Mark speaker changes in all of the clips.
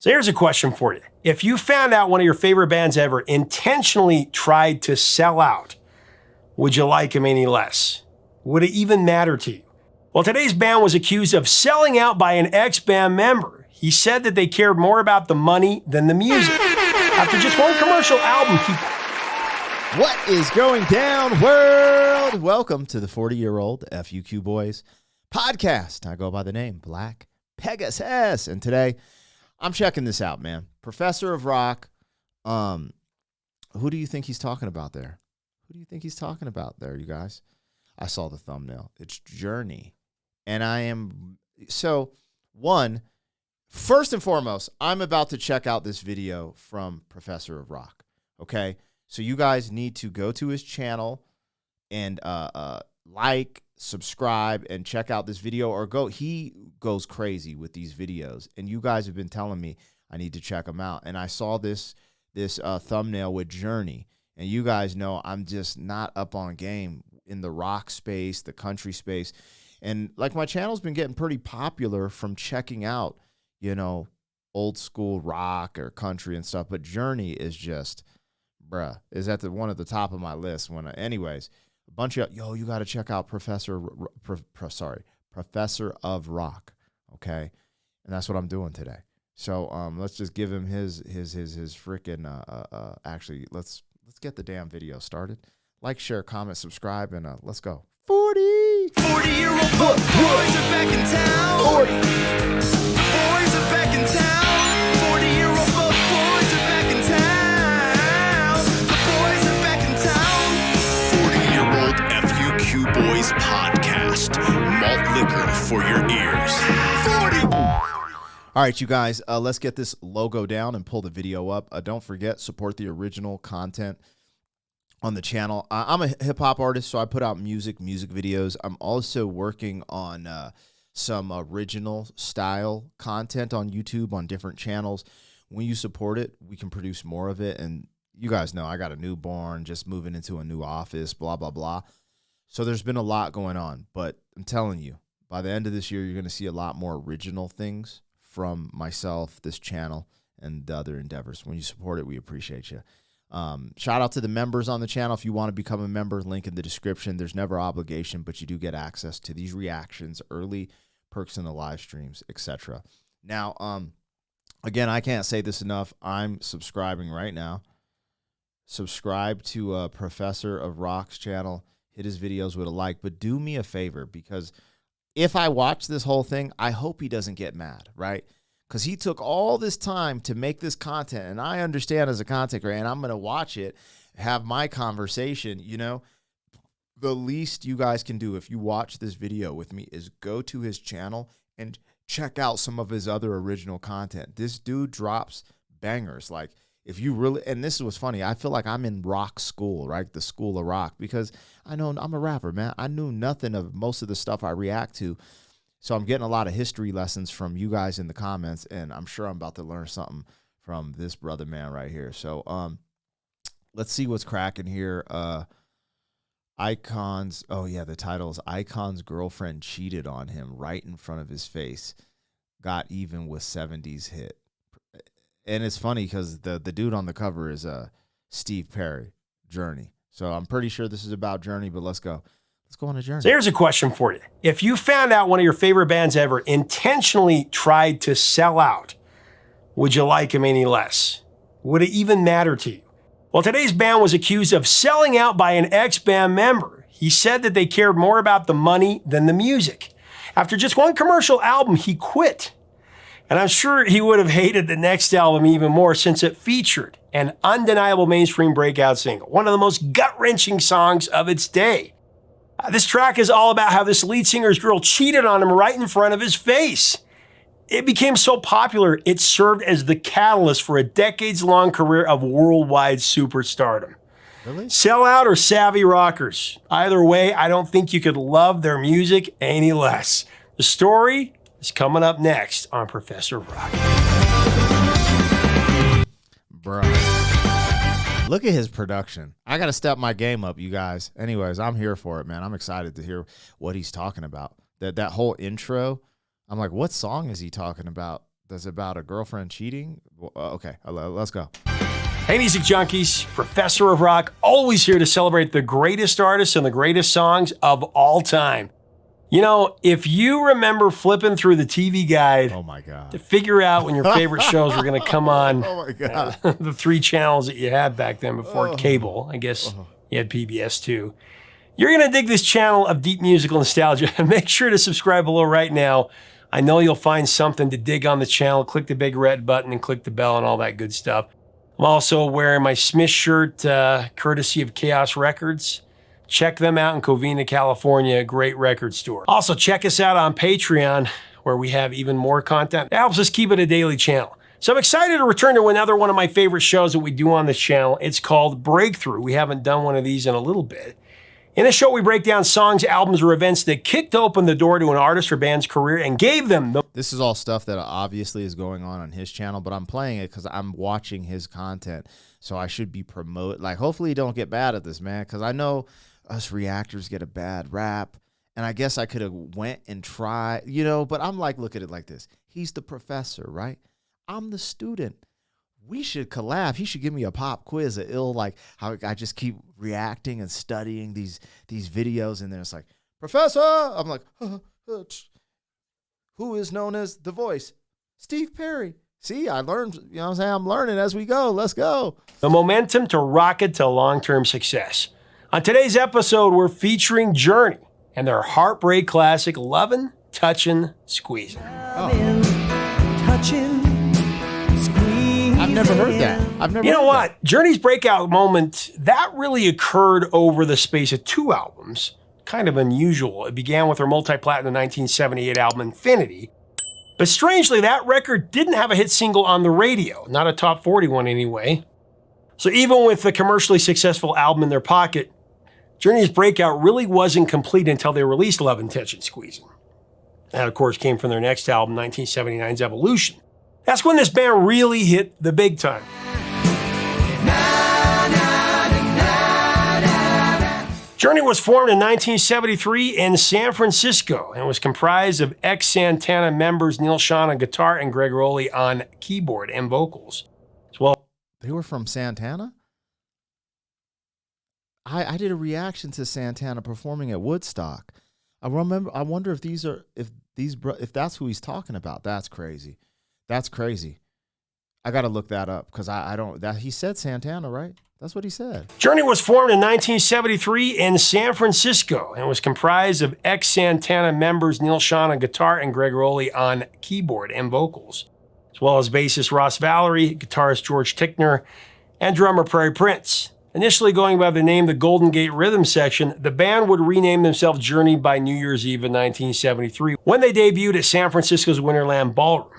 Speaker 1: So here's a question for you. If you found out one of your favorite bands ever intentionally tried to sell out, would you like them any less? Would it even matter to you? Well, today's band was accused of selling out by an ex-band member. He said that they cared more about the money than the music. After just one commercial album,
Speaker 2: What is going down, world? Welcome to the 40-year-old FUQ Boys podcast. I go by the name Black Pegasus, and today I'm checking this out, man. Professor of Rock. Who do you think he's talking about there? Who do you think he's talking about there, you guys? I saw the thumbnail. It's Journey. And first and foremost, I'm about to check out this video from Professor of Rock, okay? So you guys need to go to his channel and like, subscribe, and check out this video, or he goes crazy with these videos, and you guys have been telling me I need to check him out. And I saw this thumbnail with Journey, and you guys know I'm just not up on game in the rock space, the country space, and like my channel's been getting pretty popular from checking out, old school rock or country and stuff, but Journey is just, is at one at the top of my list. Anyways, a bunch of you got to check out Professor of Rock, okay? And that's what I'm doing today. So let's just give him his freaking actually let's get the damn video started. Like, share, comment, subscribe, and let's go. 40-year-old boys are back in town. 40 boys are back in town. 40-year-old boys are back in town. The boys are back in town. 40-year-old FUQ Boys podcast. Malt liquor for your ears. 40. All right, you guys, let's get this logo down and pull the video up. Don't forget, support the original content on the channel. I'm a hip-hop artist, so I put out music videos. I'm also working on some original style content on YouTube on different channels. When you support it, we can produce more of it. And you guys know I got a newborn, just moving into a new office, blah, blah, blah. So there's been a lot going on. But I'm telling you, by the end of this year, you're going to see a lot more original things from myself, this channel, and the other endeavors. When you support it, we appreciate you. Shout out to the members on the channel. If you want to become a member, link in the description. There's never obligation, but you do get access to these reactions, early perks in the live streams, etc. Now, again, I can't say this enough. I'm subscribing right now. Subscribe to Professor of Rock's channel. Hit his videos with a like, but do me a favor, because if I watch this whole thing, I hope he doesn't get mad, right? Because he took all this time to make this content, and I understand as a content creator, and I'm going to watch it, have my conversation, The least you guys can do if you watch this video with me is go to his channel and check out some of his other original content. This dude drops bangers. Like, if you really, and this was funny, I feel like I'm in rock school, right? The school of rock, because I know I'm a rapper, man. I knew nothing of most of the stuff I react to. So I'm getting a lot of history lessons from you guys in the comments, and I'm sure I'm about to learn something from this brother man right here. So let's see what's cracking here. Icons. Oh, yeah, the title is Icon's Girlfriend Cheated on Him Right in Front of His Face. Got even with 70s hit. And it's funny because the dude on the cover is Steve Perry, Journey. So I'm pretty sure this is about Journey, but let's go. Let's go on a journey.
Speaker 1: So here's a question for you. If you found out one of your favorite bands ever intentionally tried to sell out, would you like them any less? Would it even matter to you? Well, today's band was accused of selling out by an ex-band member. He said that they cared more about the money than the music. After just one commercial album, he quit. And I'm sure he would have hated the next album even more, since it featured an undeniable mainstream breakout single, one of the most gut-wrenching songs of its day. This track is all about how this lead singer's girl cheated on him right in front of his face. It became so popular, it served as the catalyst for a decades-long career of worldwide superstardom.
Speaker 2: Really?
Speaker 1: Sellout or savvy rockers? Either way, I don't think you could love their music any less. The story is coming up next on Professor Rock.
Speaker 2: Bruh. Look at his production. I got to step my game up, you guys. Anyways, I'm here for it, man. I'm excited to hear what he's talking about. That whole intro, I'm like, what song is he talking about? That's about a girlfriend cheating? Well, okay, let's go.
Speaker 1: Hey, music junkies, Professor of Rock, always here to celebrate the greatest artists and the greatest songs of all time. You know, if you remember flipping through the TV guide
Speaker 2: Oh my God.
Speaker 1: to figure out when your favorite shows were going to come on,
Speaker 2: Oh my God.
Speaker 1: the 3 channels that you had back then before cable, I guess you had PBS too, you're going to dig this channel of deep musical nostalgia. Make sure to subscribe below right now. I know you'll find something to dig on the channel. Click the big red button and click the bell and all that good stuff. I'm also wearing my Smith shirt, courtesy of Chaos Records. Check them out in Covina, California, a great record store. Also, check us out on Patreon, where we have even more content. That helps us keep it a daily channel. So I'm excited to return to another one of my favorite shows that we do on this channel. It's called Breakthrough. We haven't done one of these in a little bit. In this show, we break down songs, albums, or events that kicked open the door to an artist or band's career and gave them the...
Speaker 2: This is all stuff that obviously is going on his channel, but I'm playing it because I'm watching his content, so I should be like, hopefully you don't get bad at this, man, because I know us reactors get a bad rap, and I guess I could have went and tried, you know, but I'm like, look at it like this. He's the professor, right? I'm the student. We should collab. He should give me a pop quiz of like how I just keep reacting and studying these videos, and then it's like, Professor! I'm like, who is known as The Voice? Steve Perry. See, I learned, you know what I'm saying? I'm learning as we go. Let's go.
Speaker 1: The momentum to rocket to long-term success. On today's episode, we're featuring Journey and their heartbreak classic, Lovin', Touchin', Squeezin'.
Speaker 2: I've never heard that.
Speaker 1: You know what? Journey's breakout moment, that really occurred over the space of 2 albums. Kind of unusual. It began with her multi-platinum 1978 album, Infinity. But strangely, that record didn't have a hit single on the radio. Not a top 40 one anyway. So even with the commercially successful album in their pocket, Journey's breakout really wasn't complete until they released Lovin', Touchin', Squeezin'. That, of course, came from their next album, 1979's Evolution. That's when this band really hit the big time. Journey was formed in 1973 in San Francisco and was comprised of ex-Santana members Neil Schon on guitar and Greg Rowley on keyboard and vocals. As well,
Speaker 2: they were from Santana? I did a reaction to Santana performing at Woodstock. I wonder if that's who he's talking about. That's crazy. That's crazy. I got to look that up because he said Santana, right? That's what he said.
Speaker 1: Journey was formed in 1973 in San Francisco and was comprised of ex-Santana members Neil Schon on guitar and Greg Rowley on keyboard and vocals, as well as bassist Ross Valerie, guitarist George Tickner, and drummer Prairie Prince. Initially going by the name the Golden Gate Rhythm Section, the band would rename themselves Journey by New Year's Eve in 1973 when they debuted at San Francisco's Winterland Ballroom.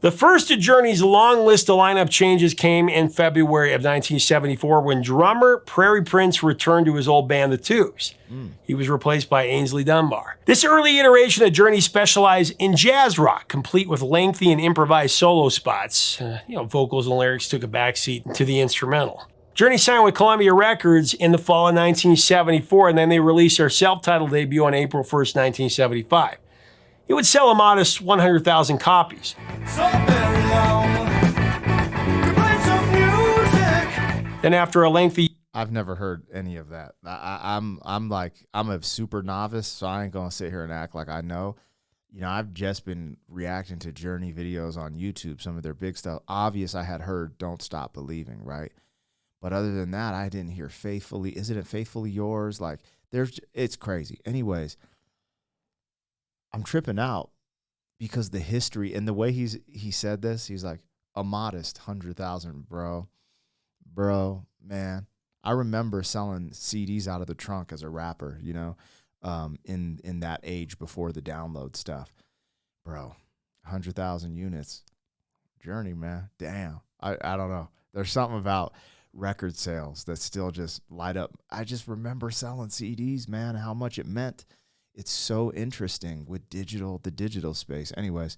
Speaker 1: The first of Journey's long list of lineup changes came in February of 1974 when drummer Prairie Prince returned to his old band, The Tubes. He was replaced by Ainsley Dunbar. This early iteration of Journey specialized in jazz rock, complete with lengthy and improvised solo spots. Vocals and lyrics took a backseat to the instrumental. Journey signed with Columbia Records in the fall of 1974, and then they released their self-titled debut on April 1st, 1975. It would sell a modest 100,000 copies. So very long, to play some music. Then after a lengthy...
Speaker 2: I've never heard any of that. I'm a super novice, so I ain't gonna sit here and act like I know. I've just been reacting to Journey videos on YouTube, some of their big stuff. Obvious, I had heard Don't Stop Believing, right? But other than that, I didn't hear Faithfully. Isn't it Faithfully Yours? It's crazy. Anyways, I'm tripping out because the history and the way he said this, he's like, a modest 100,000, bro, man. I remember selling CDs out of the trunk as a rapper, in that age before the download stuff, bro. 100,000 units, Journey, man. Damn, I don't know. There's something about record sales that still just light up. I just remember selling CDs, man, how much it meant. It's so interesting with the digital space. Anyways,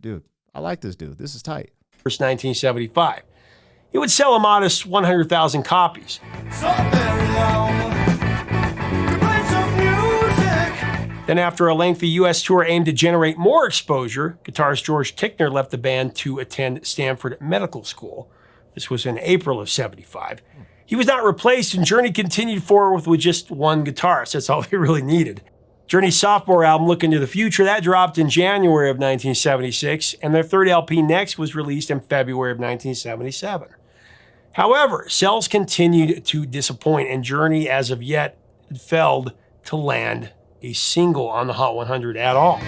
Speaker 2: dude, I like this dude. This is tight.
Speaker 1: 1975. It would sell a modest 100,000 copies. So very long, to play some music. Then after a lengthy U.S. tour aimed to generate more exposure, guitarist George Tickner left the band to attend Stanford Medical School. This was in April of '75. He was not replaced, and Journey continued forward with just one guitarist. That's all they really needed. Journey's sophomore album, Look Into the Future, that dropped in January of 1976, and their third LP, Next, was released in February of 1977. However, sales continued to disappoint, and Journey, as of yet, had failed to land a single on the Hot 100 at all.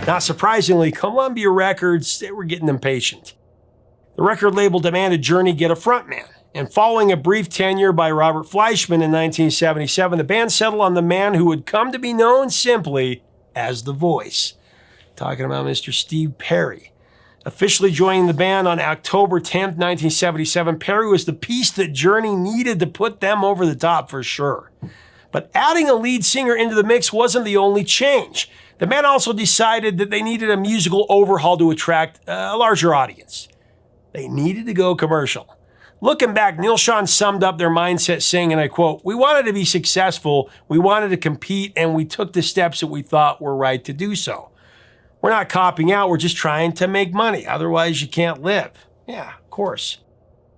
Speaker 1: Not surprisingly, Columbia Records, they were getting impatient. The record label demanded Journey get a frontman, and following a brief tenure by Robert Fleischman in 1977, the band settled on the man who would come to be known simply as The Voice. Talking about Mr. Steve Perry. Officially joining the band on October 10th, 1977, Perry was the piece that Journey needed to put them over the top for sure. But adding a lead singer into the mix wasn't the only change. The band also decided that they needed a musical overhaul to attract a larger audience. They needed to go commercial. Looking back, Neil Schon summed up their mindset saying, and I quote, "We wanted to be successful, we wanted to compete, and we took the steps that we thought were right to do so. We're not copying out, we're just trying to make money. Otherwise, you can't live." Yeah, of course.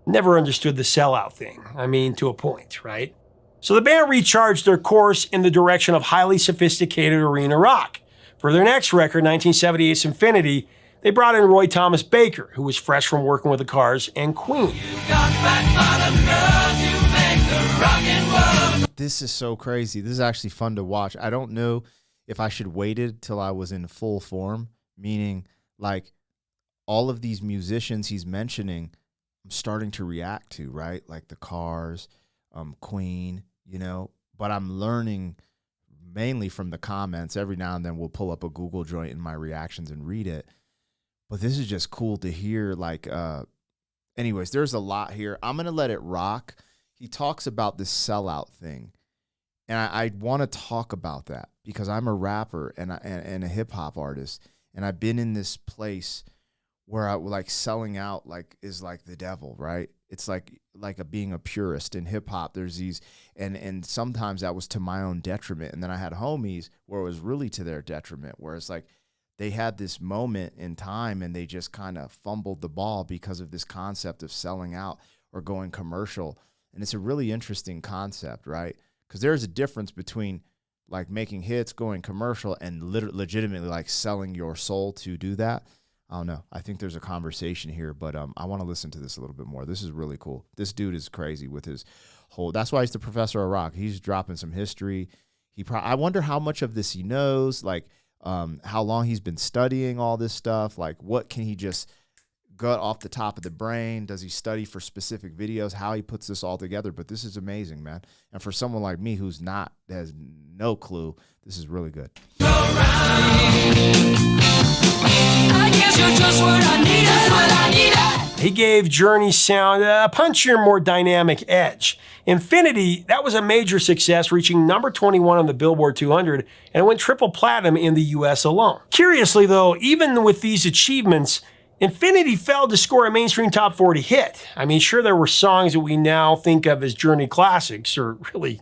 Speaker 1: Never understood the sellout thing. I mean, to a point, right? So the band recharged their course in the direction of highly sophisticated arena rock. For their next record, 1978's Infinity, they brought in Roy Thomas Baker, who was fresh from working with the Cars and Queen.
Speaker 2: This is so crazy. This is actually fun to watch. I don't know if I should waited till I was in full form, meaning like all of these musicians he's mentioning, I'm starting to react to, right? Like the Cars, Queen, you know, but I'm learning mainly from the comments. Every now and then we'll pull up a Google joint in my reactions and read it. But this is just cool to hear. Like, anyways, there's a lot here. I'm going to let it rock. He talks about this sellout thing. And I want to talk about that because I'm a rapper and a hip hop artist. And I've been in this place where I like selling out like is like the devil, right? It's like being a purist in hip hop. There's these, and sometimes that was to my own detriment. And then I had homies where it was really to their detriment, where it's like they had this moment in time and they just kind of fumbled the ball because of this concept of selling out or going commercial. And it's a really interesting concept, right? Because there's a difference between like making hits, going commercial, and legitimately like selling your soul to do that. I don't know. I think there's a conversation here, but I want to listen to this a little bit more. This is really cool. This dude is crazy with his whole. That's why he's the professor of rock. He's dropping some history. I wonder how much of this he knows. Like how long he's been studying all this stuff. Like what can he just gut off the top of the brain? Does he study for specific videos? How he puts this all together? But this is amazing, man. And for someone like me who's not, has no clue, this is really good.
Speaker 1: He gave Journey's sound a punchier, more dynamic edge. Infinity, that was a major success, reaching number 21 on the Billboard 200, and it went triple platinum in the US alone. Curiously though, even with these achievements, Infinity failed to score a mainstream top 40 hit. I mean, sure, there were songs that we now think of as Journey classics, or really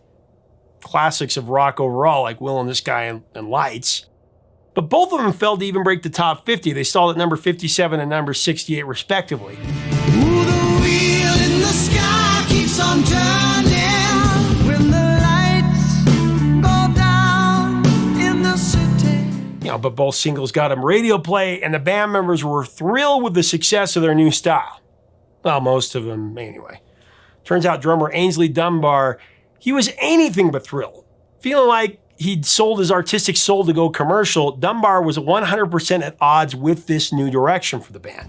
Speaker 1: classics of rock overall, like Will and This Guy and Lights. But both of them failed to even break the top 50. They stalled at number 57 and number 68, respectively.
Speaker 3: Ooh, the wheel in the sky keeps on turning when the lights go down in the city.
Speaker 1: You know, but both singles got them radio play, and the band members were thrilled with the success of their new style. Well, most of them, anyway. Turns out drummer Ainsley Dunbar, he was anything but thrilled. Feeling like he'd sold his artistic soul to go commercial, Dunbar was 100% at odds with this new direction for the band.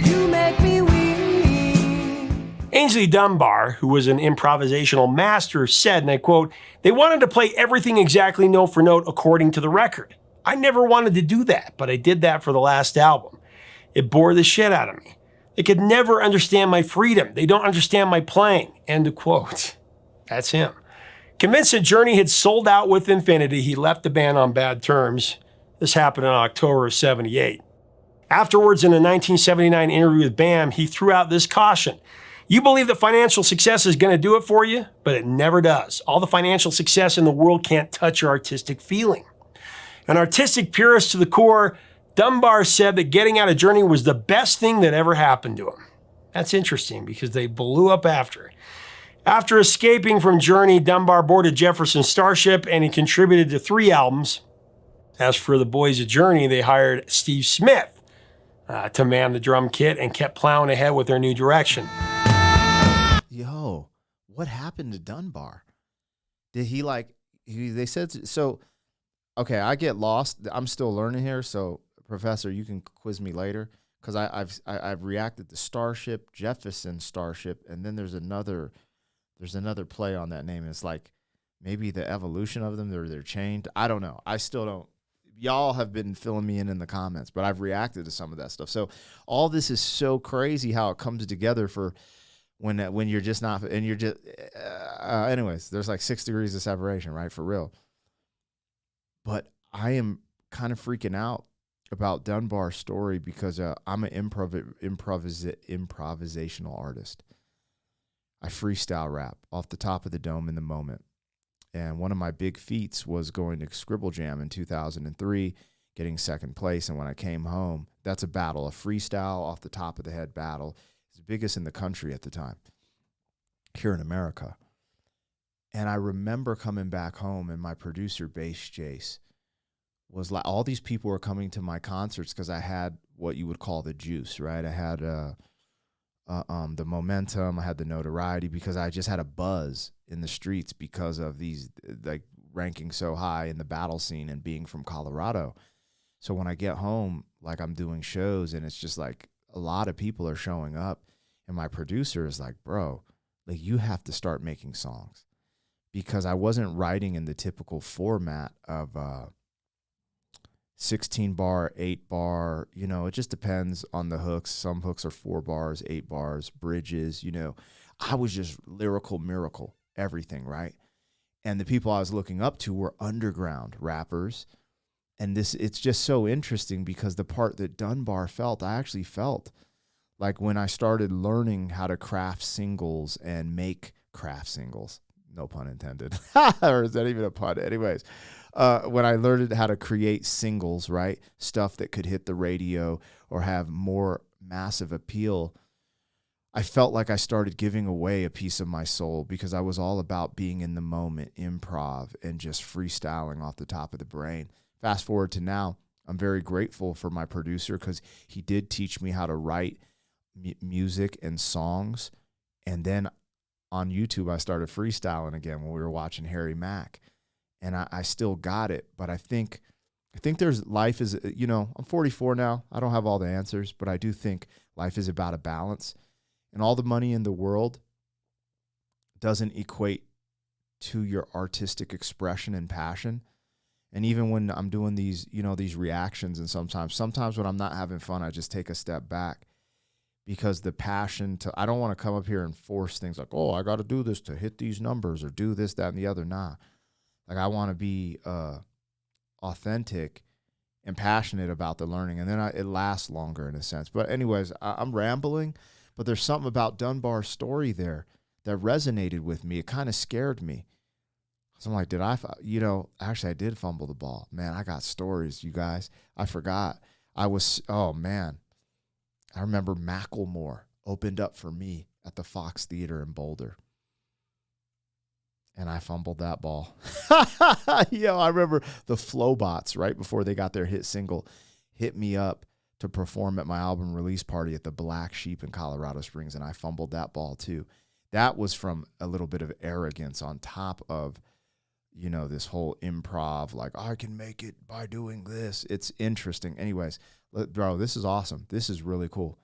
Speaker 3: You make me weak.
Speaker 1: Ainsley Dunbar, who was an improvisational master, said, and I quote, "They wanted to play everything exactly note for note according to the record. I never wanted to do that, but I did that for the last album. It bore the shit out of me. They could never understand my freedom. They don't understand my playing." End of quote. That's him. Convinced that Journey had sold out with Infinity, he left the band on bad terms. This happened in October of '78. Afterwards, in a 1979 interview with BAM, he threw out this caution. You believe that financial success is going to do it for you, but it never does. All the financial success in the world can't touch your artistic feeling. An artistic purist to the core, Dunbar said that getting out of Journey was the best thing that ever happened to him. That's interesting because they blew up after. After escaping from Journey, Dunbar boarded Jefferson Starship and he contributed to 3 albums. As for the boys at Journey, they hired Steve Smith to man the drum kit and kept plowing ahead with their new direction.
Speaker 2: Yo, what happened to Dunbar? Did he they said, so, okay, I get lost. I'm still learning here, so Professor, you can quiz me later because I've reacted to Starship, Jefferson Starship, and then there's another play on that name. It's like maybe the evolution of them, they're chained. I don't know. I still don't. Y'all have been filling me in the comments, but I've reacted to some of that stuff. So all this is so crazy how it comes together for when you're just not, and you're just, anyways, there's like 6 degrees of separation, right? For real. But I am kind of freaking out about Dunbar's story because I'm an improvisational artist. I freestyle rap off the top of the dome in the moment. And one of my big feats was going to Scribble Jam in 2003, getting second place. And when I came home, that's a battle, a freestyle off the top of the head battle. It's the biggest in the country at the time, here in America. And I remember coming back home and my producer, Bass Jace, was like, all these people were coming to my concerts because I had what you would call the juice, right? I had the momentum, I had the notoriety because I just had a buzz in the streets because of these, like, ranking so high in the battle scene and being from Colorado. So when I get home, like, I'm doing shows and it's just like a lot of people are showing up and my producer is like, bro, like, you have to start making songs, because I wasn't writing in the typical format of 16 bar, 8 bar, you know, it just depends on the hooks. Some hooks are 4 bars, 8 bars, bridges, you know. I was just lyrical miracle, everything, right? And the people I was looking up to were underground rappers. And it's just so interesting because the part that Dunbar felt, I actually felt like when I started learning how to craft singles and make craft singles, no pun intended, or is that even a pun? Anyways, when I learned how to create singles, right? Stuff that could hit the radio or have more massive appeal, I felt like I started giving away a piece of my soul because I was all about being in the moment, improv, and just freestyling off the top of the brain. Fast forward to now, I'm very grateful for my producer because he did teach me how to write music and songs. And then on YouTube, I started freestyling again when we were watching Harry Mack. And I still got it, but I think there's life is, you know, I'm 44 now. I don't have all the answers, but I do think life is about a balance. And all the money in the world doesn't equate to your artistic expression and passion. And even when I'm doing these, you know, these reactions, and sometimes when I'm not having fun, I just take a step back because the passion I don't want to come up here and force things like, oh, I got to do this to hit these numbers or do this, that, and the other. Nah. Like, I want to be authentic and passionate about the learning, and then it lasts longer in a sense. But anyways, I'm rambling, but there's something about Dunbar's story there that resonated with me. It kind of scared me. So I'm like, actually I did fumble the ball. Man, I got stories, you guys. I forgot. Oh, man. I remember Macklemore opened up for me at the Fox Theater in Boulder. And I fumbled that ball. Yo, I remember the Flowbots, right before they got their hit single, hit me up to perform at my album release party at the Black Sheep in Colorado Springs, and I fumbled that ball too. That was from a little bit of arrogance on top of, you know, this whole improv, like, I can make it by doing this. It's interesting. Anyways, bro, this is awesome. This is really cool.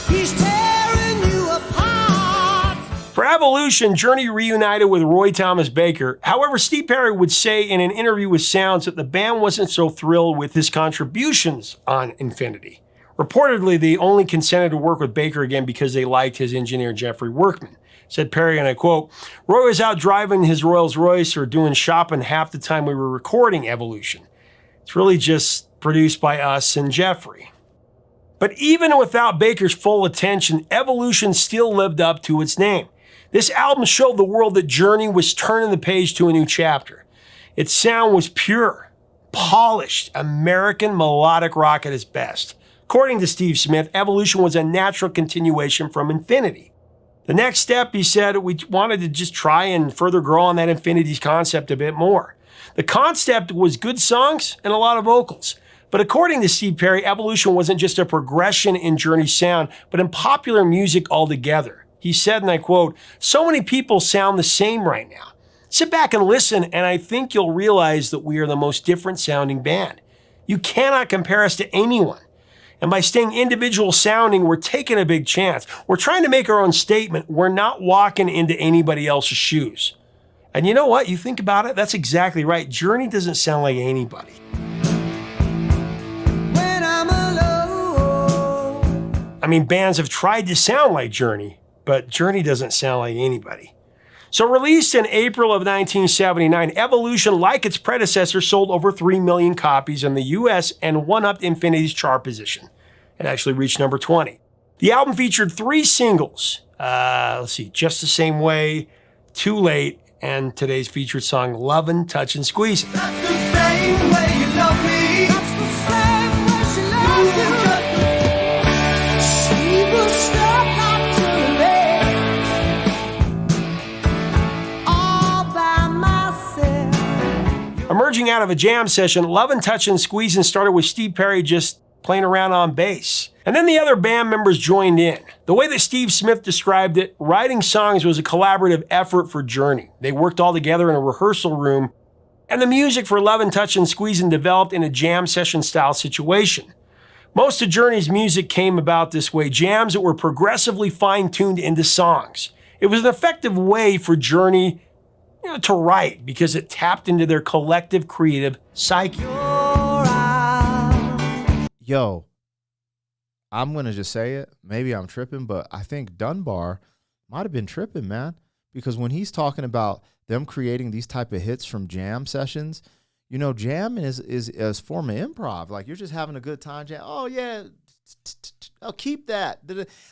Speaker 3: He's tearing you apart.
Speaker 1: For Evolution, Journey reunited with Roy Thomas Baker. However, Steve Perry would say in an interview with Sounds that the band wasn't so thrilled with his contributions on Infinity. Reportedly, they only consented to work with Baker again because they liked his engineer, Jeffrey Workman. Said Perry, and I quote, Roy was out driving his Rolls Royce or doing shopping half the time we were recording Evolution. It's really just produced by us and Jeffrey. But even without Baker's full attention, Evolution still lived up to its name. This album showed the world that Journey was turning the page to a new chapter. Its sound was pure, polished, American melodic rock at its best. According to Steve Smith, Evolution was a natural continuation from Infinity. The next step, he said, we wanted to just try and further grow on that Infinity's concept a bit more. The concept was good songs and a lot of vocals. But according to Steve Perry, Evolution wasn't just a progression in Journey's sound, but in popular music altogether. He said, and I quote, "So many people sound the same right now. Sit back and listen, and I think you'll realize that we are the most different sounding band. You cannot compare us to anyone. And by staying individual sounding, we're taking a big chance. We're trying to make our own statement. We're not walking into anybody else's shoes." And you know what? You think about it, that's exactly right. Journey doesn't sound like anybody.
Speaker 3: When I'm alone.
Speaker 1: I mean, bands have tried to sound like Journey, but Journey doesn't sound like anybody. So released in April of 1979, Evolution, like its predecessor, sold over 3 million copies in the US and one-upped Infinity's chart position. It actually reached number 20. The album featured 3 singles. Just the Same Way, Too Late, and today's featured song, Lovin', Touchin', Squeezin'.
Speaker 3: That's the same way you love me. That's the same way she loves you. She will stop not to live all by myself.
Speaker 1: Emerging out of a jam session, Lovin', Touchin', Squeezin' started with Steve Perry just playing around on bass. And then the other band members joined in. The way that Steve Smith described it, writing songs was a collaborative effort for Journey. They worked all together in a rehearsal room, and the music for Lovin', Touchin', Squeezin' developed in a jam session style situation. Most of Journey's music came about this way, jams that were progressively fine-tuned into songs. It was an effective way for Journey to write because it tapped into their collective creative psyche.
Speaker 2: Yo, I'm going to just say it. Maybe I'm tripping, but I think Dunbar might have been tripping, man. Because when he's talking about them creating these type of hits from jam sessions, jam is a form of improv. Like, you're just having a good time. Jam. Oh, yeah. I'll keep that.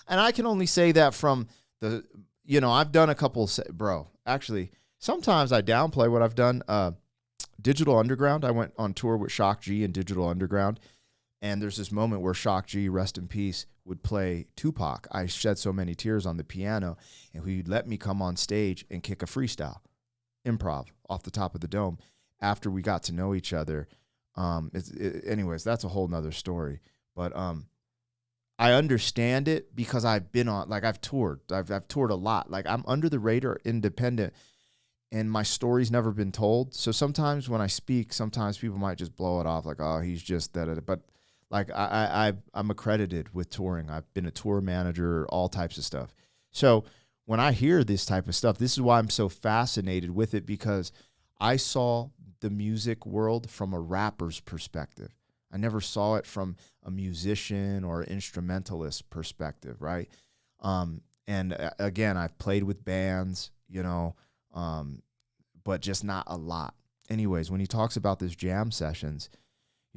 Speaker 2: And I can only say that from I've done a couple, bro. Actually, sometimes I downplay what I've done. Digital Underground. I went on tour with Shock G and Digital Underground. And there's this moment where Shock G, rest in peace, would play Tupac. I shed so many tears on the piano, and he'd let me come on stage and kick a freestyle, improv, off the top of the dome after we got to know each other. Anyways, that's a whole nother story. But I understand it because I've been on, like, I've toured. I've toured a lot. Like, I'm under the radar, independent, and my story's never been told. So sometimes when I speak, sometimes people might just blow it off like, oh, he's just that. But like, I'm accredited with touring. I've been a tour manager, all types of stuff. So when I hear this type of stuff, this is why I'm so fascinated with it, because I saw the music world from a rapper's perspective. I never saw it from a musician or instrumentalist perspective, right? And again, I've played with bands, but just not a lot. Anyways, when he talks about this jam sessions,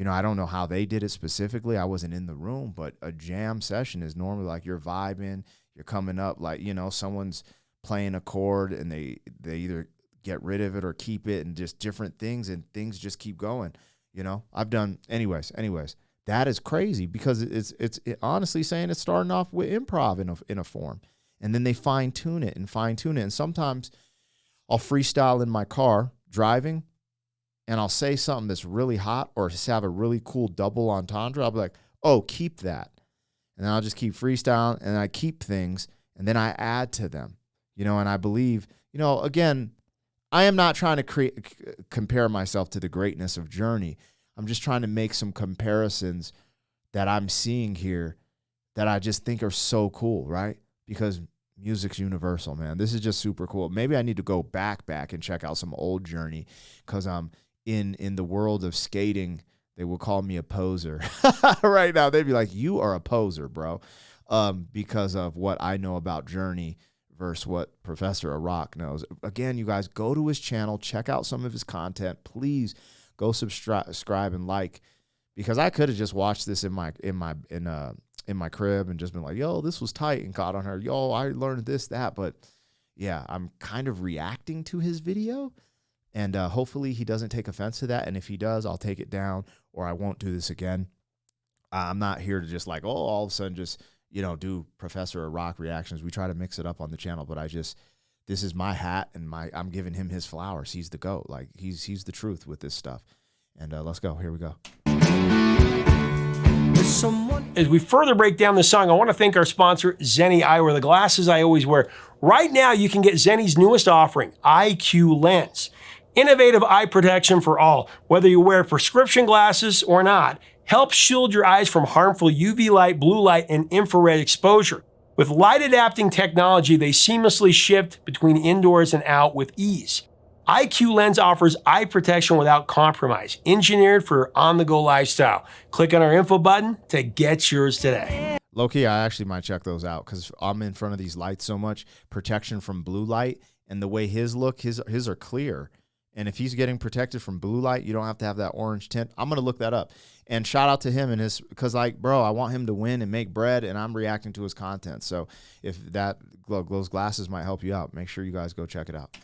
Speaker 2: I don't know how they did it specifically. I wasn't in the room, but a jam session is normally like you're vibing, you're coming up, like, someone's playing a chord and they either get rid of it or keep it, and just different things, and things just keep going. I've done, anyways, that is crazy, because it's honestly saying it's starting off with improv in a form, and then they fine tune it. And sometimes I'll freestyle in my car driving, and I'll say something that's really hot, or just have a really cool double entendre. I'll be like, oh, keep that. And then I'll just keep freestyling, and I keep things, and then I add to them, and I believe, again, I am not trying to compare myself to the greatness of Journey. I'm just trying to make some comparisons that I'm seeing here that I just think are so cool, right? Because music's universal, man. This is just super cool. Maybe I need to go back and check out some old Journey, because in the world of skating, they will call me a poser. Right now, they'd be like, you are a poser, bro, because of what I know about Journey versus what Professor Arak knows. Again, you guys, go to his channel, check out some of his content. Please go subscribe and like, because I could have just watched this in my crib and just been like, yo, this was tight, and caught on her, yo, I learned this, that. But yeah, I'm kind of reacting to his video, and hopefully he doesn't take offense to that. And if he does, I'll take it down, or I won't do this again. I'm not here to just like, all of a sudden just, do Professor or Rock reactions. We try to mix it up on the channel, but this is my hat, and I'm giving him his flowers. He's the GOAT. Like, he's the truth with this stuff. And let's go. Here we go.
Speaker 1: As we further break down the song, I want to thank our sponsor, Zenni Eyewear, the glasses I always wear. Right now, you can get Zenni's newest offering, IQ Lens. Innovative eye protection for all, whether you wear prescription glasses or not. Helps shield your eyes from harmful UV light, blue light, and infrared exposure. With light-adapting technology, they seamlessly shift between indoors and out with ease. IQ Lens offers eye protection without compromise, engineered for on-the-go lifestyle. Click on our info button to get yours today.
Speaker 2: Low-key, I actually might check those out because I'm in front of these lights so much. Protection from blue light, and the way his are clear. And if he's getting protected from blue light, you don't have to have that orange tint. I'm going to look that up. And shout out to him and because bro, I want him to win and make bread, and I'm reacting to his content. So if those glasses might help you out, make sure you guys go check it out.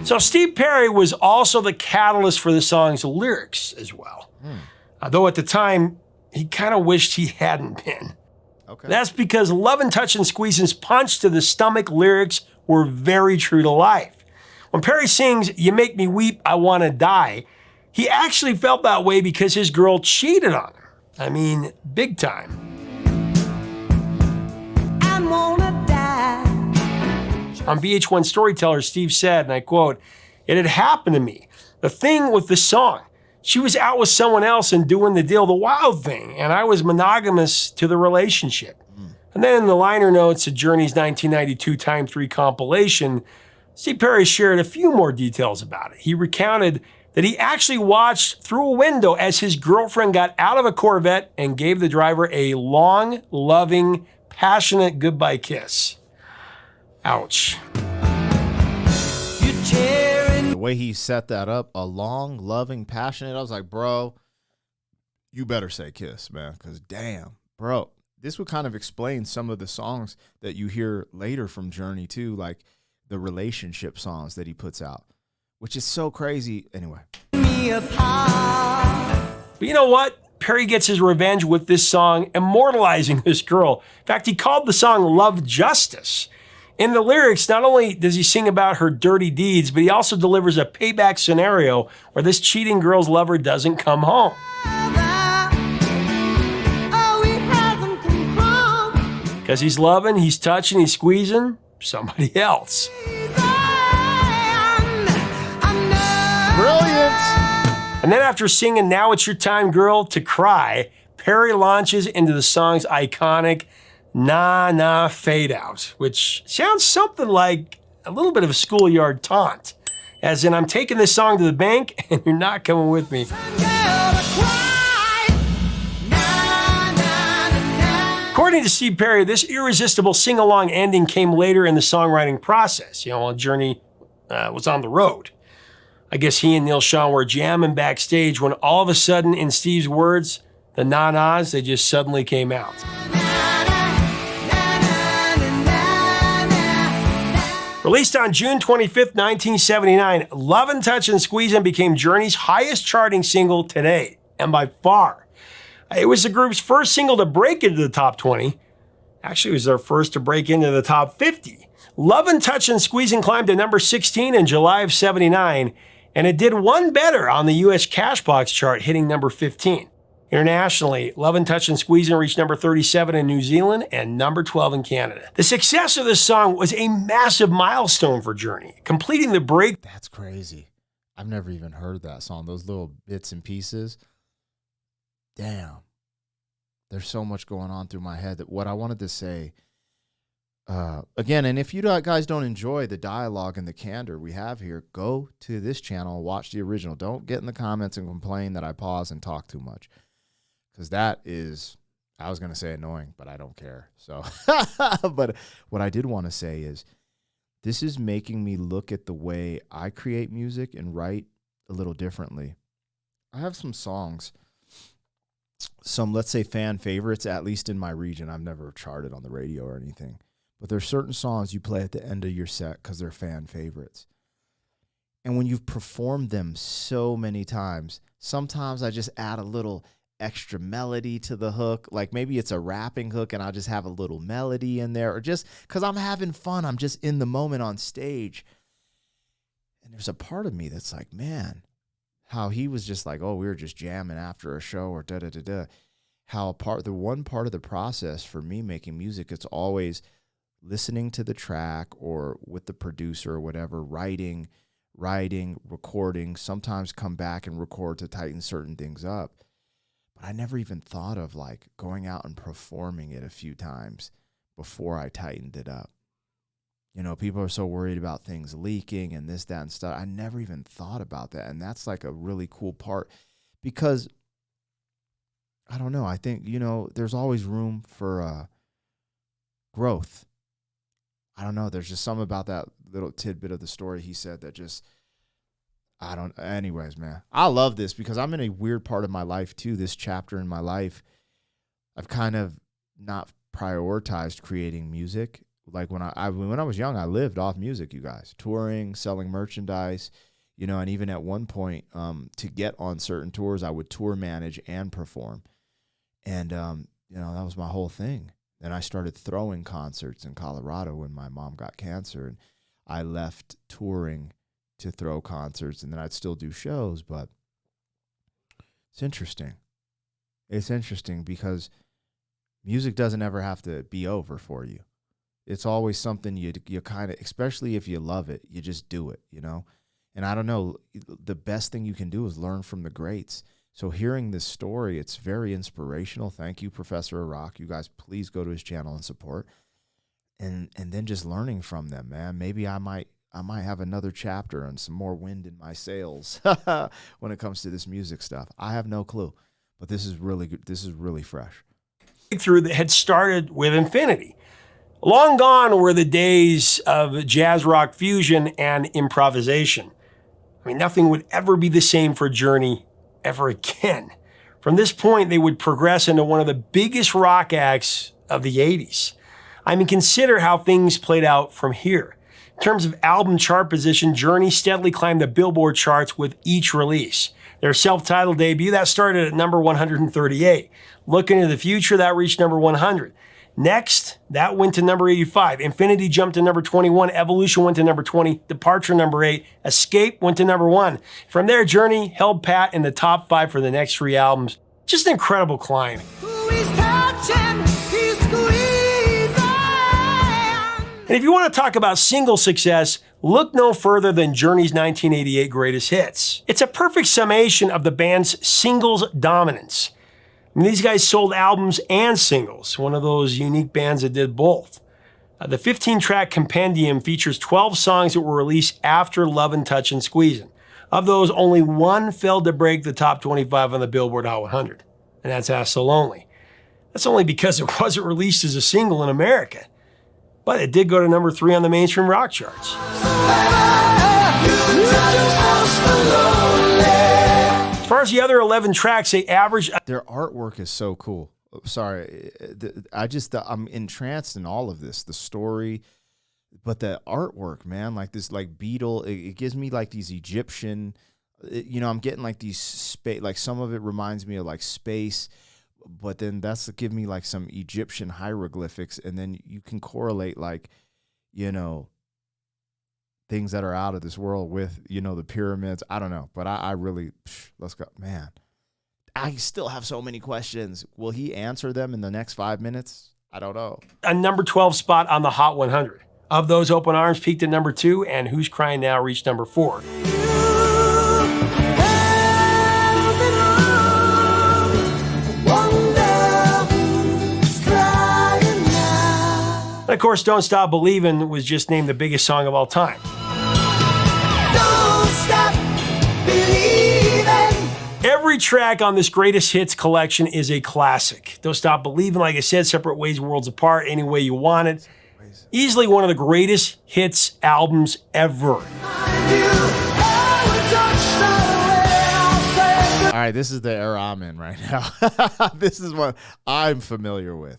Speaker 1: So Steve Perry was also the catalyst for the song's lyrics as well. Though at the time, he kind of wished he hadn't been.
Speaker 2: Okay.
Speaker 1: That's because Lovin', Touchin', Squeezin's punch to the stomach lyrics were very true to life. When Perry sings, "You make me weep, I want to die," he actually felt that way because his girl cheated on him. I mean, big time.
Speaker 3: I wanna die.
Speaker 1: On VH1 Storyteller, Steve said, and I quote, "It had happened to me. The thing with the song, she was out with someone else and doing the deal, the wild thing, and I was monogamous to the relationship." And then in the liner notes of Journey's 1992 Time 3 compilation, Steve Perry shared a few more details about it. He recounted that he actually watched through a window as his girlfriend got out of a Corvette and gave the driver a long, loving, passionate goodbye kiss. Ouch.
Speaker 2: The way he set that up, a long, loving, passionate, I was like, bro, you better say kiss, man, because damn, bro. This would kind of explain some of the songs that you hear later from Journey too, like the relationship songs that he puts out, which is so crazy. Anyway.
Speaker 1: But you know what? Perry gets his revenge with this song, immortalizing this girl. In fact, he called the song Love Justice. In the lyrics, not only does he sing about her dirty deeds, but he also delivers a payback scenario where this cheating girl's lover doesn't come home. Because he's loving, he's touching, he's squeezing somebody else.
Speaker 2: Brilliant!
Speaker 1: And then after singing "Now It's Your Time, Girl" to cry, Perry launches into the song's iconic "Nah Nah" fade out, which sounds something like a little bit of a schoolyard taunt. As in, I'm taking this song to the bank and you're not coming with me. According to Steve Perry, this irresistible sing-along ending came later in the songwriting process, while Journey was on the road. I guess he and Neil Sean were jamming backstage when all of a sudden, in Steve's words, the na-nas, they just suddenly came out. Released on June 25th, 1979, Lovin', Touchin', Squeezin' became Journey's highest charting single to date, and by far. It was the group's first single to break into the top 20. Actually, it was their first to break into the top 50. Lovin', Touchin', Squeezin' climbed to number 16 in July of 79, and it did one better on the US Cashbox chart, hitting number 15. Internationally, Lovin', Touchin', Squeezin' reached number 37 in New Zealand and number 12 in Canada. The success of this song was a massive milestone for Journey, completing the break.
Speaker 2: That's crazy. I've never even heard that song, those little bits and pieces. Damn. There's so much going on through my head that what I wanted to say, again, and if you guys don't enjoy the dialogue and the candor we have here, go to this channel and watch the original. Don't get in the comments and complain that I pause and talk too much. Because that is, I was going to say annoying, but I don't care. So, but what I did want to say is this is making me look at the way I create music and write a little differently. I have some songs, some, let's say, fan favorites, at least in my region. I've never charted on the radio or anything. But there's certain songs you play at the end of your set because they're fan favorites. And when you've performed them so many times, sometimes I just add a little extra melody to the hook. Like maybe it's a rapping hook and I'll just have a little melody in there, or just because I'm having fun. I'm just in the moment on stage. And there's a part of me that's like, man, how he was just like, oh, we were just jamming after a show or da-da-da-da. How the one part of the process for me making music, it's always listening to the track or with the producer or whatever, writing, recording, sometimes come back and record to tighten certain things up. But I never even thought of like going out and performing it a few times before I tightened it up. You know, people are so worried about things leaking and this, that, and stuff. I never even thought about that. And that's like a really cool part because, I don't know, I think, you know, there's always room for growth. I don't know. There's just something about that little tidbit of the story he said that just, anyways, man, I love this because I'm in a weird part of my life too. This chapter in my life, I've kind of not prioritized creating music. Like when I was young, I lived off music, you guys, touring, selling merchandise, you know, and even at one point, to get on certain tours, I would tour manage and perform. And, you know, that was my whole thing. Then I started throwing concerts in Colorado when my mom got cancer, and I left touring to throw concerts, and then I'd still do shows. But it's interesting. It's interesting because music doesn't ever have to be over for you. It's always something you kind of, especially if you love it, you just do it, you know? And I don't know, the best thing you can do is learn from the greats. So hearing this story, it's very inspirational. Thank you, Professor Iraq. You guys, please go to his channel and support. And then just learning from them, man. Maybe I might have another chapter and some more wind in my sails when it comes to this music stuff. I have no clue, but this is really good. This is really fresh.
Speaker 1: Through that had started with Infinity. Long gone were the days of jazz rock fusion and improvisation. I mean, nothing would ever be the same for Journey ever again. From this point, they would progress into one of the biggest rock acts of the 80s. I mean, consider how things played out from here. In terms of album chart position, Journey steadily climbed the Billboard charts with each release. Their self-titled debut, that started at number 138. Looking into the future, that reached number 100. Next, that went to number 85. Infinity jumped to number 21. Evolution went to number 20. Departure, number 8. Escape went to number 1. From there, Journey held pat in the top 5 for the next 3 albums. Just an incredible climb. And if you want to talk about single success, look no further than Journey's 1988 Greatest Hits. It's a perfect summation of the band's singles dominance. I mean, these guys sold albums and singles, one of those unique bands that did both. The 15-track compendium features 12 songs that were released after Lovin', Touchin', Squeezin'. Of those, only one failed to break the top 25 on the Billboard Hot 100, and that's Ask So Lonely. That's only because it wasn't released as a single in America. But it did go to number 3 on the mainstream rock charts. As far as the other 11 tracks, they averaged...
Speaker 2: Their artwork is so cool. Sorry, I'm entranced in all of this. The story, but the artwork, man, like this, like beetle, it gives me like these Egyptian, you know, I'm getting like these space, like some of it reminds me of like space, but then that's give me like some Egyptian hieroglyphics, and then you can correlate like, you know, things that are out of this world with, you know, the pyramids. I don't know, but I really, let's go, man. I still have so many questions. Will he answer them in the next 5 minutes? I don't know.
Speaker 1: A number 12 spot on the Hot 100. Of those, Open Arms peaked at number 2, and Who's Crying Now reached number 4. And of course, Don't Stop Believin' was just named the biggest song of all time.
Speaker 3: Don't stop believing.
Speaker 1: Every track on this greatest hits collection is a classic. Don't Stop Believin', like I said, Separate Ways, Worlds Apart, Any Way You Want It. Easily one of the greatest hits albums ever.
Speaker 2: All right, this is the era I'm in right now. This is what I'm familiar with.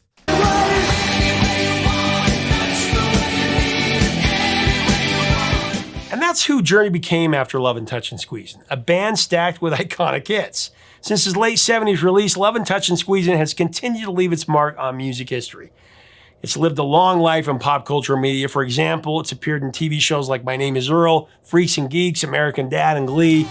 Speaker 1: And that's who Journey became after Lovin' Touchin' Squeezin', a band stacked with iconic hits. Since his late 70s release, Lovin' Touchin' Squeezin' has continued to leave its mark on music history. It's lived a long life in pop culture media. For example, it's appeared in TV shows like My Name is Earl, Freaks and Geeks, American Dad, and Glee.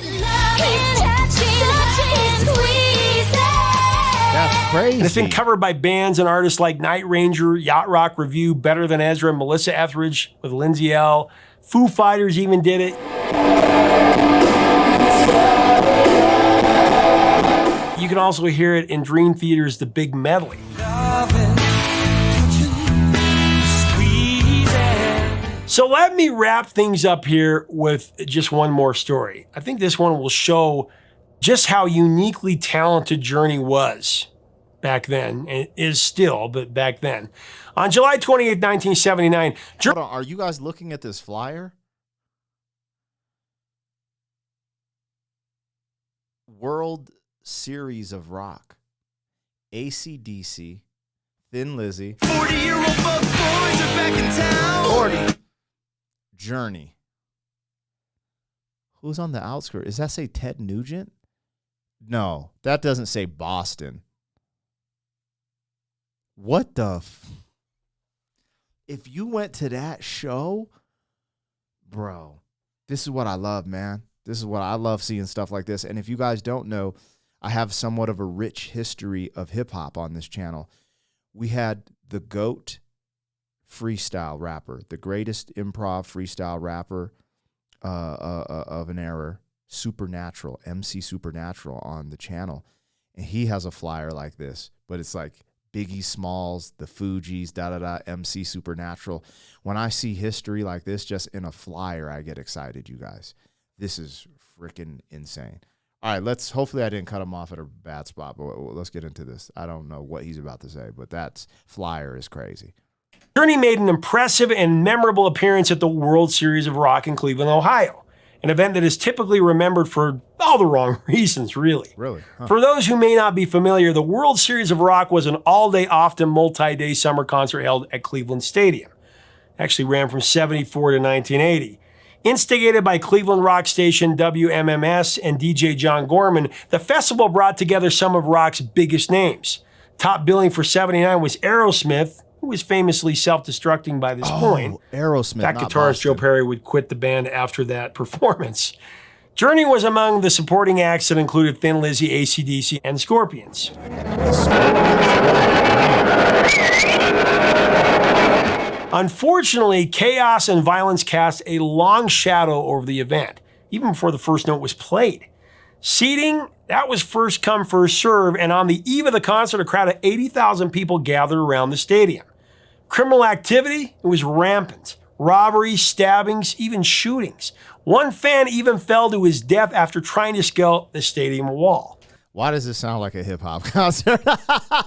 Speaker 2: That's crazy.
Speaker 1: And it's been covered by bands and artists like Night Ranger, Yacht Rock Review, Better Than Ezra, Melissa Etheridge with Lindsay L. Foo Fighters even did it. You can also hear it in Dream Theater's The Big Medley. So let me wrap things up here with just one more story. I think this one will show just how uniquely talented Journey was back then, and is still, but back then. On July 28, 1979,
Speaker 2: Hold on, are you guys looking at this flyer? World Series of Rock. AC/DC, Thin Lizzy,
Speaker 3: 40-year-old fuck boys are back in town.
Speaker 2: 40. Journey. Who's on the outskirts? Does that say Ted Nugent? No, that doesn't say Boston. What the if you went to that show, bro, this is what I love, man. This is what I love, seeing stuff like this. And if you guys don't know, I have somewhat of a rich history of hip-hop on this channel. We had the GOAT freestyle rapper, the greatest improv freestyle rapper of an era, Supernatural, MC Supernatural, on the channel. And he has a flyer like this, but it's like Biggie Smalls, the Fugees, MC Supernatural. When I see history like this just in a flyer, I get excited, you guys. This is freaking insane. All right, hopefully I didn't cut him off at a bad spot, but let's get into this. I don't know what he's about to say, but that flyer is crazy.
Speaker 1: Journey made an impressive and memorable appearance at the World Series of Rock in Cleveland, Ohio, an event that is typically remembered for all the wrong reasons, really.
Speaker 2: Really? Huh.
Speaker 1: For those who may not be familiar, the World Series of Rock was an all-day, often multi-day summer concert held at Cleveland Stadium. Actually ran from 74 to 1980. Instigated by Cleveland rock station WMMS and DJ John Gorman, the festival brought together some of rock's biggest names. Top billing for 79 was Aerosmith, who was famously self-destructing by this point.
Speaker 2: Aerosmith.
Speaker 1: That guitarist Joe Perry would quit the band after that performance. Journey was among the supporting acts that included Thin Lizzy, AC/DC, and Scorpions. Unfortunately, chaos and violence cast a long shadow over the event, even before the first note was played. Seating, that was first come, first serve, and on the eve of the concert, a crowd of 80,000 people gathered around the stadium. Criminal activity, it was rampant. Robberies, stabbings, even shootings. One fan even fell to his death after trying to scale the stadium wall.
Speaker 2: Why does this sound like a hip-hop concert?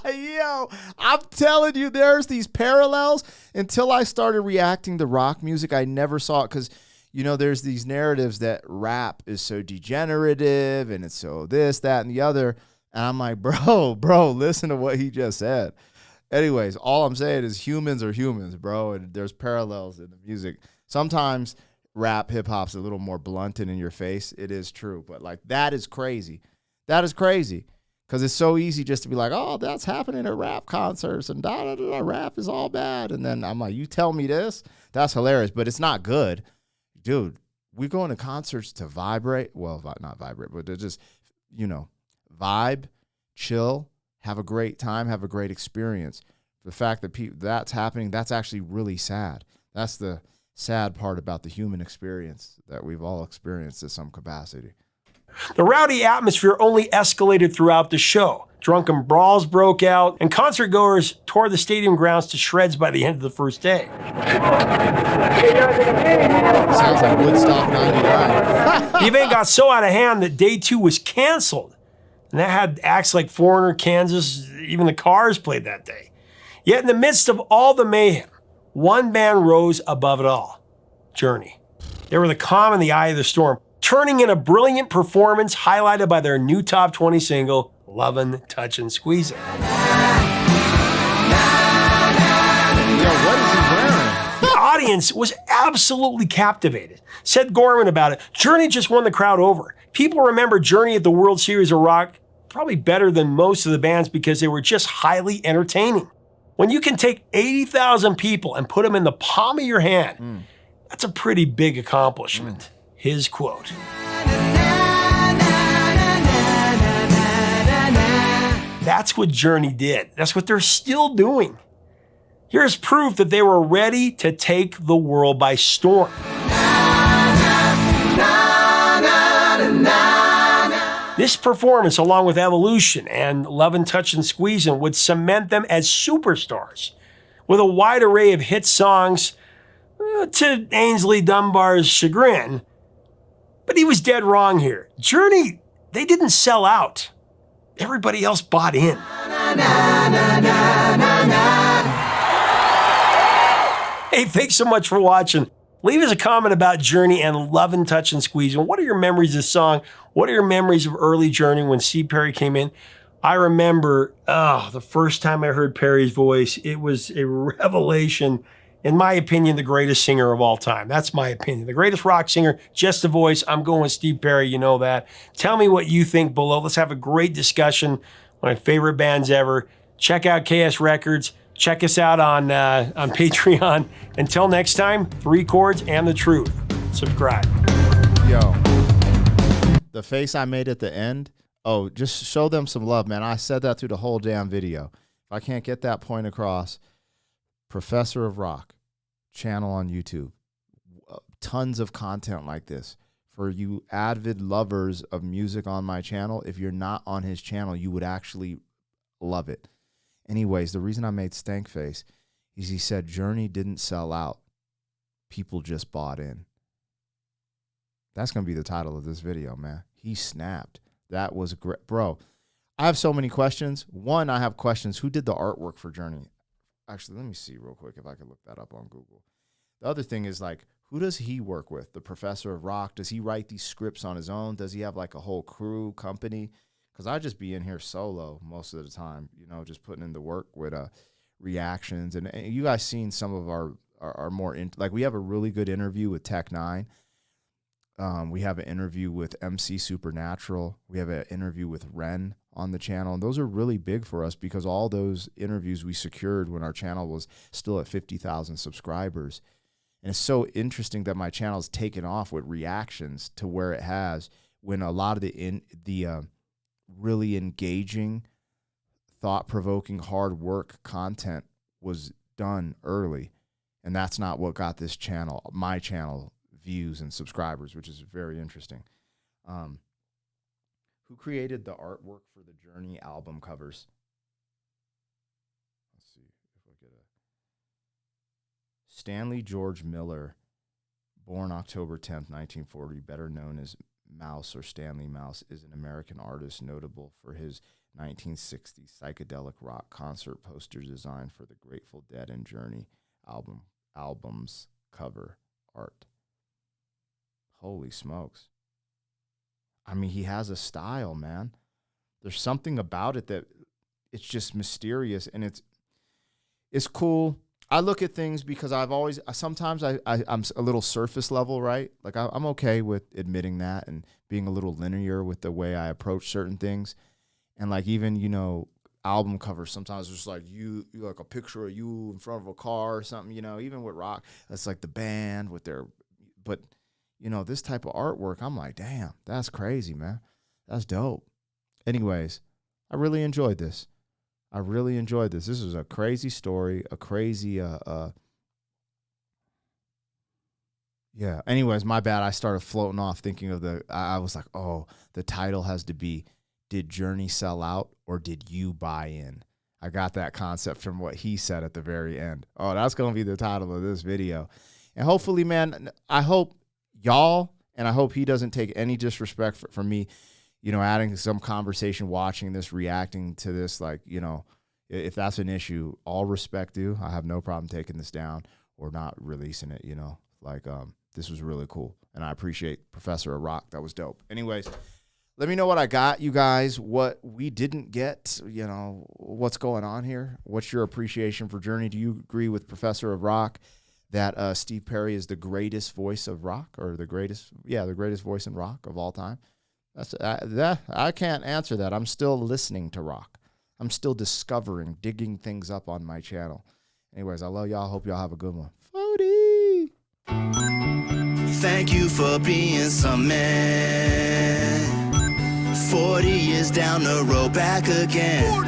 Speaker 2: Yo, I'm telling you, there's these parallels. Until I started reacting to rock music, I never saw it because, you know, there's these narratives that rap is so degenerative and it's so this, that, and the other. And I'm like, bro, listen to what he just said. Anyways, all I'm saying is humans are humans, bro, and there's parallels in the music. Sometimes rap, hip-hop's a little more blunt and in your face. It is true, but, like, that is crazy. That is crazy because it's so easy just to be like, oh, that's happening at rap concerts and rap is all bad. And then I'm like, you tell me this? That's hilarious, but it's not good. Dude, we're going to concerts to vibrate. Well, not vibrate, but to just, you know, vibe, chill, have a great time, have a great experience. The fact that that's happening, that's actually really sad. That's the sad part about the human experience that we've all experienced to some capacity.
Speaker 1: The rowdy atmosphere only escalated throughout the show. Drunken brawls broke out, and concertgoers tore the stadium grounds to shreds by the end of the first day.
Speaker 2: Sounds like Woodstock 99.
Speaker 1: The event got so out of hand that day 2 was canceled. And that had acts like Foreigner, Kansas, even the Cars played that day. Yet in the midst of all the mayhem, one band rose above it all. Journey. They were the calm in the eye of the storm, turning in a brilliant performance highlighted by their new top 20 single, Lovin', Touchin', Squeezin'.
Speaker 2: Yo, what is he wearing?
Speaker 1: The audience was absolutely captivated. Said Gorman about it, Journey just won the crowd over. People remember Journey at the World Series of Rock probably better than most of the bands because they were just highly entertaining. When you can take 80,000 people and put them in the palm of your hand, that's a pretty big accomplishment. His quote. That's what Journey did. That's what they're still doing. Here's proof that they were ready to take the world by storm. This performance, along with Evolution and Lovin', Touchin', Squeezin', would cement them as superstars. With a wide array of hit songs, to Ainsley Dunbar's chagrin. But he was dead wrong here. Journey, they didn't sell out. Everybody else bought in. Hey, thanks so much for watching. Leave us a comment about Journey and Lovin', Touchin', Squeezin'. What are your memories of the song? What are your memories of early Journey when Steve Perry came in? I remember, the first time I heard Perry's voice, it was a revelation. In my opinion, the greatest singer of all time. That's my opinion. The greatest rock singer, just a voice. I'm going with Steve Perry, you know that. Tell me what you think below. Let's have a great discussion. One of my favorite bands ever. Check out KS Records. Check us out on Patreon. Until next time, 3 chords and the truth. Subscribe.
Speaker 2: Yo, the face I made at the end, just show them some love, man. I said that through the whole damn video. If I can't get that point across, Professor of Rock channel on YouTube. Tons of content like this. For you avid lovers of music on my channel, if you're not on his channel, you would actually love it. Anyways, the reason I made stank face is he said Journey didn't sell out. People just bought in. That's going to be the title of this video, man. He snapped. That was great. Bro, I have so many questions. One, I have questions. Who did the artwork for Journey? Actually, let me see real quick if I can look that up on Google. The other thing is, like, who does he work with? The Professor of Rock? Does he write these scripts on his own? Does he have, like, a whole crew, company? Because I just be in here solo most of the time, you know, just putting in the work with reactions. And you guys seen some of our more, like, we have a really good interview with Tech Nine. We have an interview with MC Supernatural. We have an interview with Ren on the channel. And those are really big for us because all those interviews we secured when our channel was still at 50,000 subscribers. And it's so interesting that my channel's taken off with reactions to where it has when a lot of the really engaging, thought-provoking, hard work content was done early. And that's not what got this channel, my channel, views and subscribers, which is very interesting. Who created the artwork for the Journey album covers? Let's see if I get a Stanley George Miller, born October 10th, 1940, better known as Mouse or Stanley Mouse, is an American artist notable for his 1960 psychedelic rock concert poster design for the Grateful Dead and Journey album's cover art. Holy smokes. I mean, he has a style, man. There's something about it that it's just mysterious and it's cool. I look at things because I'm a little surface level, right? Like I'm okay with admitting that and being a little linear with the way I approach certain things. And like even, you know, album covers, sometimes it's like you like a picture of you in front of a car or something, you know, even with rock, it's like the band with but you know, this type of artwork, I'm like, damn, that's crazy, man. That's dope. Anyways, I really enjoyed this. This is a crazy story, a crazy, yeah. Anyways, my bad. I started floating off thinking of I was like, oh, the title has to be, did Journey sell out or did you buy in? I got that concept from what he said at the very end. Oh, that's going to be the title of this video. And hopefully, man, I hope y'all, and I hope he doesn't take any disrespect from me, you know, adding some conversation, watching this, reacting to this, like, you know, if that's an issue, all respect due. I have no problem taking this down or not releasing it, you know. Like, this was really cool. And I appreciate Professor of Rock. That was dope. Anyways, let me know what I got, you guys, what we didn't get, you know, what's going on here. What's your appreciation for Journey? Do you agree with Professor of Rock that Steve Perry is the greatest voice of rock, or the greatest voice in rock of all time? I can't answer that. I'm still listening to rock. I'm still discovering, digging things up on my channel. Anyways, I love y'all. Hope y'all have a good one. 40.
Speaker 3: Thank you for being some man. 40 years down the road, back again.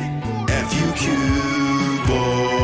Speaker 3: FUQ, boy.